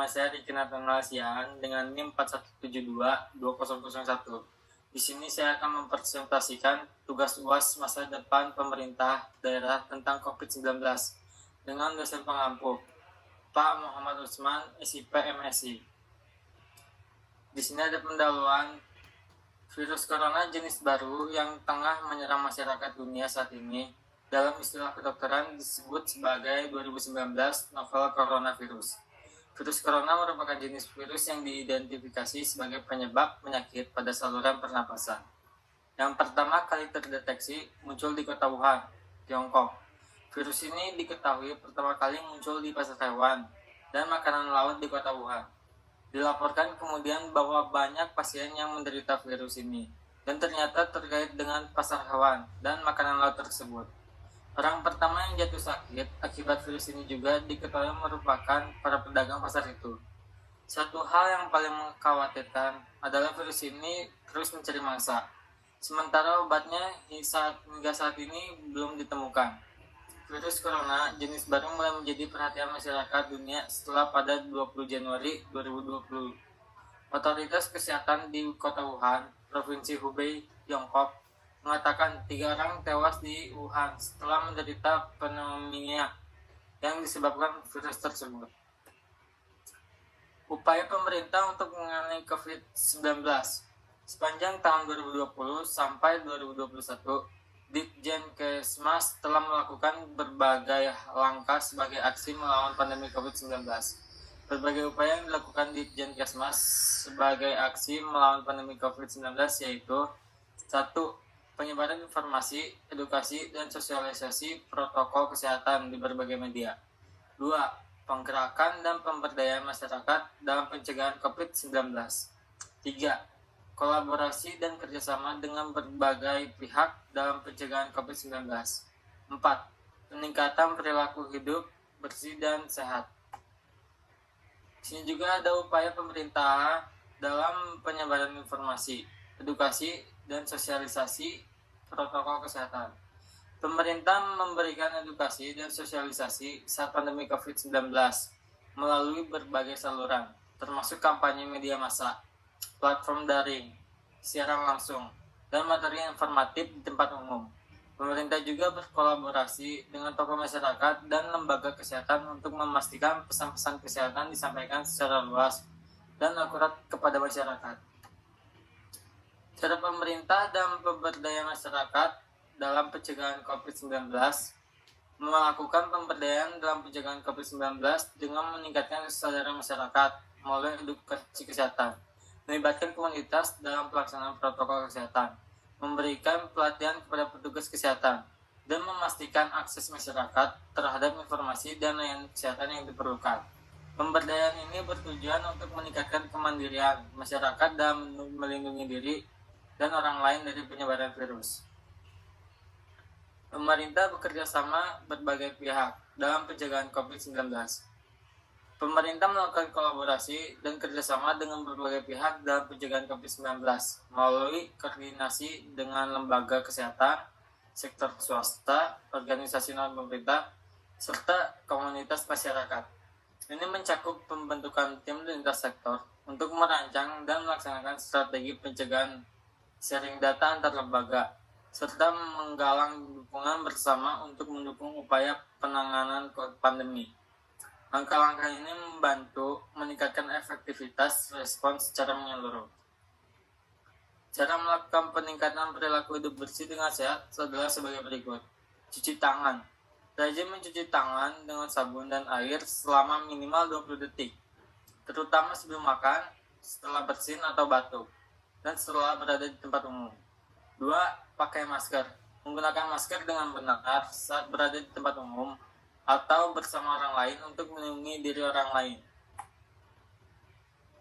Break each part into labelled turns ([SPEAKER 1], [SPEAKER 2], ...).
[SPEAKER 1] Nama saya Riki Nathanael Siahaan dengan NIM 41722001. Di sini saya akan mempresentasikan tugas UAS masa depan pemerintah daerah tentang COVID-19 dengan dosen pengampu, Pak Muhammad Usman, SIP MSI. Di sini ada pendahuluan virus corona jenis baru yang tengah menyerang masyarakat dunia saat ini. Dalam istilah kedokteran disebut sebagai 2019 novel coronavirus. Virus corona merupakan jenis virus yang diidentifikasi sebagai penyebab penyakit pada saluran pernapasan. Yang pertama kali terdeteksi muncul di kota Wuhan, Tiongkok. Virus ini diketahui pertama kali muncul di pasar hewan dan makanan laut di kota Wuhan. Dilaporkan kemudian bahwa banyak pasien yang menderita virus ini dan ternyata terkait dengan pasar hewan dan makanan laut tersebut. Orang pertama yang jatuh sakit akibat virus ini juga diketahui merupakan para pedagang pasar itu. Satu hal yang paling mengkhawatirkan adalah virus ini terus mencari mangsa. Sementara obatnya hingga saat ini belum ditemukan. Virus corona jenis baru mulai menjadi perhatian masyarakat dunia setelah pada 20 Januari 2020. Otoritas kesehatan di kota Wuhan, Provinsi Hubei, Tiongkok, mengatakan 3 orang tewas di Wuhan setelah menderita pneumonia yang disebabkan virus tersebut. Upaya pemerintah untuk menangani COVID-19 sepanjang tahun 2020 sampai 2021, Ditjenkesmas telah melakukan berbagai langkah sebagai aksi melawan pandemi COVID-19. Berbagai upaya yang dilakukan Ditjenkesmas sebagai aksi melawan pandemi COVID-19 yaitu 1. Penyebaran informasi, edukasi, dan sosialisasi protokol kesehatan di berbagai media. 2. Penggerakan dan pemberdayaan masyarakat dalam pencegahan COVID-19. 3. Kolaborasi dan kerjasama dengan berbagai pihak dalam pencegahan COVID-19. 4. Peningkatan perilaku hidup bersih dan sehat. Di sini juga ada upaya pemerintah dalam penyebaran informasi, edukasi, dan sosialisasi protokol kesehatan. Pemerintah memberikan edukasi dan sosialisasi saat pandemi COVID-19 melalui berbagai saluran, termasuk kampanye media massa, platform daring, siaran langsung, dan materi informatif di tempat umum. Pemerintah juga berkolaborasi dengan tokoh masyarakat dan lembaga kesehatan untuk memastikan pesan-pesan kesehatan disampaikan secara luas dan akurat kepada masyarakat. Cara pemerintah dan pemberdayaan masyarakat dalam pencegahan COVID-19 melakukan pemberdayaan dalam pencegahan COVID-19 dengan meningkatkan kesadaran masyarakat melalui edukasi kesehatan, melibatkan komunitas dalam pelaksanaan protokol kesehatan, memberikan pelatihan kepada petugas kesehatan, dan memastikan akses masyarakat terhadap informasi dan layanan kesehatan yang diperlukan. Pemberdayaan ini bertujuan untuk meningkatkan kemandirian masyarakat dalam melindungi diri dan orang lain dari penyebaran virus. Pemerintah bekerja sama berbagai pihak dalam pencegahan COVID-19. Pemerintah melakukan kolaborasi dan kerjasama dengan berbagai pihak dalam pencegahan COVID-19 melalui koordinasi dengan lembaga kesehatan, sektor swasta, organisasi non-pemerintah, serta komunitas masyarakat. Ini mencakup pembentukan tim lintas sektor untuk merancang dan melaksanakan strategi pencegahan, sharing data antar lembaga, serta menggalang dukungan bersama untuk mendukung upaya penanganan pandemi. Langkah-langkah ini membantu meningkatkan efektivitas respons secara menyeluruh. Cara melakukan peningkatan perilaku hidup bersih dengan sehat adalah sebagai berikut. Cuci tangan. Rajin mencuci tangan dengan sabun dan air selama minimal 20 detik, terutama sebelum makan, setelah bersin atau batuk, dan setelah berada di tempat umum. 2. Pakai masker. Menggunakan masker dengan benar saat berada di tempat umum atau bersama orang lain untuk melindungi diri orang lain.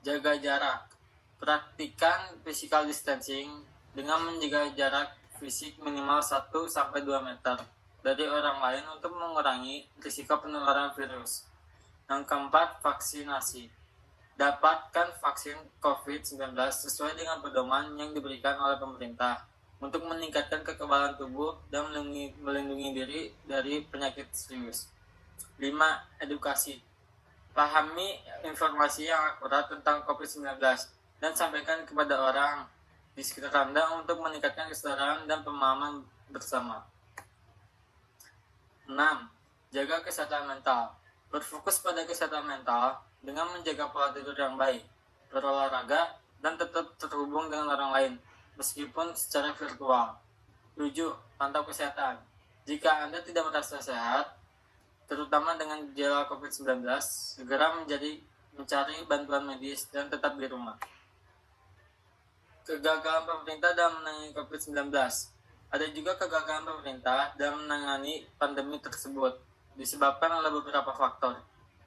[SPEAKER 1] Jaga jarak. Praktikan physical distancing dengan menjaga jarak fisik minimal 1-2 meter dari orang lain untuk mengurangi risiko penularan virus. Yang keempat, vaksinasi. Dapatkan vaksin COVID-19 sesuai dengan pedoman yang diberikan oleh pemerintah untuk meningkatkan kekebalan tubuh dan melindungi diri dari penyakit serius. 5. Edukasi. Pahami informasi yang akurat tentang COVID-19 dan sampaikan kepada orang di sekitar Anda untuk meningkatkan kesadaran dan pemahaman bersama. 6. Jaga kesehatan mental. Berfokus pada kesehatan mental dengan menjaga pola tidur yang baik, berolahraga, dan tetap terhubung dengan orang lain, meskipun secara virtual. 7. Pantau kesehatan. Jika Anda tidak merasa sehat, terutama dengan gejala COVID-19, segera mencari bantuan medis dan tetap di rumah. Kegagalan pemerintah dalam menangani COVID-19. Ada juga kegagalan pemerintah dalam menangani pandemi tersebut, disebabkan oleh beberapa faktor.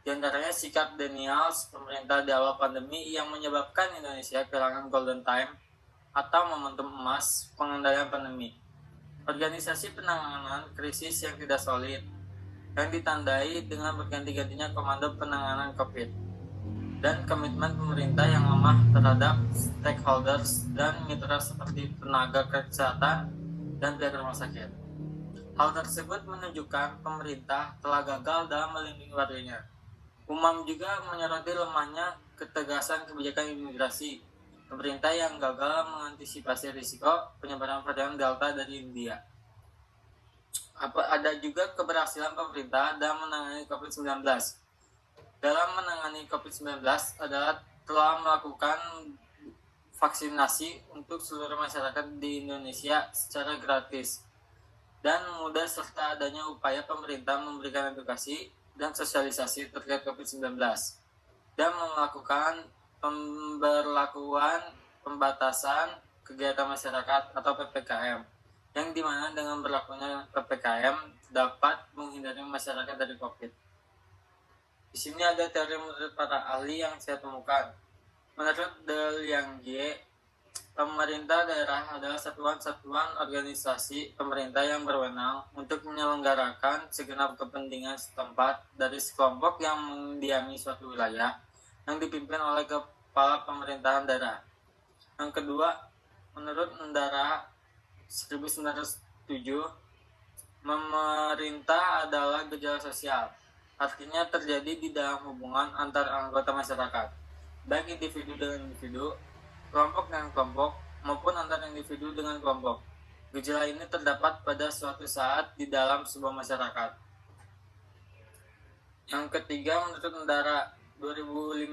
[SPEAKER 1] Di antaranya sikap denials pemerintah di awal pandemi yang menyebabkan Indonesia kehilangan golden time atau momentum emas pengendalian pandemi. Organisasi penanganan krisis yang tidak solid, yang ditandai dengan berganti-gantinya komando penanganan COVID, dan komitmen pemerintah yang lemah terhadap stakeholders dan mitra seperti tenaga kesehatan dan pihak rumah sakit. Hal tersebut menunjukkan pemerintah telah gagal dalam melindungi warganya. Umam juga menyoroti lemahnya ketegasan kebijakan imigrasi pemerintah yang gagal mengantisipasi risiko penyebaran varian Delta dari India. Ada juga keberhasilan pemerintah dalam menangani COVID-19. Dalam menangani COVID-19 adalah telah melakukan vaksinasi untuk seluruh masyarakat di Indonesia secara gratis dan mudah, serta adanya upaya pemerintah memberikan edukasi dan sosialisasi terkait COVID-19 dan melakukan pemberlakuan pembatasan kegiatan masyarakat atau PPKM, yang dimana dengan berlakunya PPKM dapat menghindari masyarakat dari COVID. Di sini ada teori menurut para ahli yang saya temukan. Menurut De Liang-Jie, pemerintah daerah adalah satuan-satuan organisasi pemerintah yang berwenang untuk menyelenggarakan segenap kepentingan setempat dari sekelompok yang mendiami suatu wilayah yang dipimpin oleh kepala pemerintahan daerah. Yang kedua, menurut Endara 1907, pemerintah adalah gejala sosial, artinya terjadi di dalam hubungan antar anggota masyarakat, baik individu dengan individu, kelompok dengan kelompok, maupun antar individu dengan kelompok. Gejala ini terdapat pada suatu saat di dalam sebuah masyarakat. Yang ketiga, menurut Endara 2005,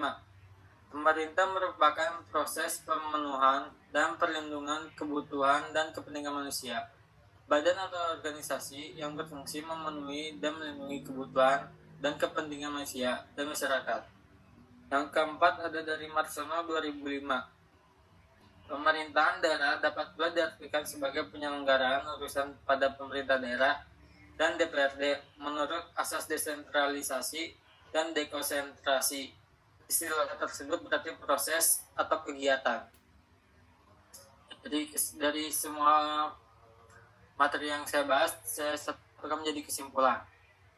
[SPEAKER 1] pemerintah merupakan proses pemenuhan dan perlindungan kebutuhan dan kepentingan manusia. Badan atau organisasi yang berfungsi memenuhi dan melindungi kebutuhan dan kepentingan manusia dan masyarakat. Yang keempat ada dari Marsono 2005. Pemerintahan daerah dapat pula diartikan sebagai penyelenggaraan urusan pada pemerintah daerah dan DPRD menurut asas desentralisasi dan dekonsentrasi. Istilah tersebut berarti proses atau kegiatan. Jadi dari semua materi yang saya bahas, saya akan menjadi kesimpulan.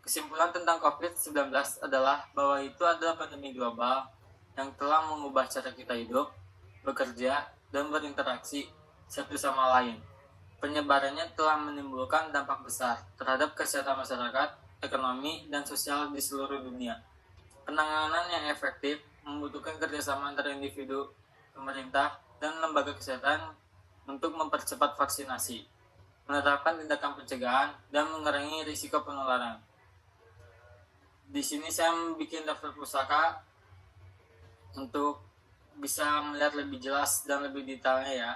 [SPEAKER 1] Kesimpulan tentang COVID-19 adalah bahwa itu adalah pandemi global yang telah mengubah cara kita hidup, bekerja, dan berinteraksi satu sama lain. Penyebarannya telah menimbulkan dampak besar terhadap kesehatan masyarakat, ekonomi, dan sosial di seluruh dunia. Penanganan yang efektif membutuhkan kerjasama antara individu, pemerintah, dan lembaga kesehatan untuk mempercepat vaksinasi, menerapkan tindakan pencegahan, dan mengurangi risiko penularan. Di sini saya bikin daftar pusaka untuk bisa melihat lebih jelas dan lebih detailnya ya.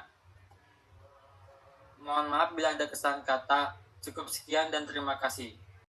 [SPEAKER 1] Mohon maaf bila ada kesalahan kata. Cukup sekian dan terima kasih.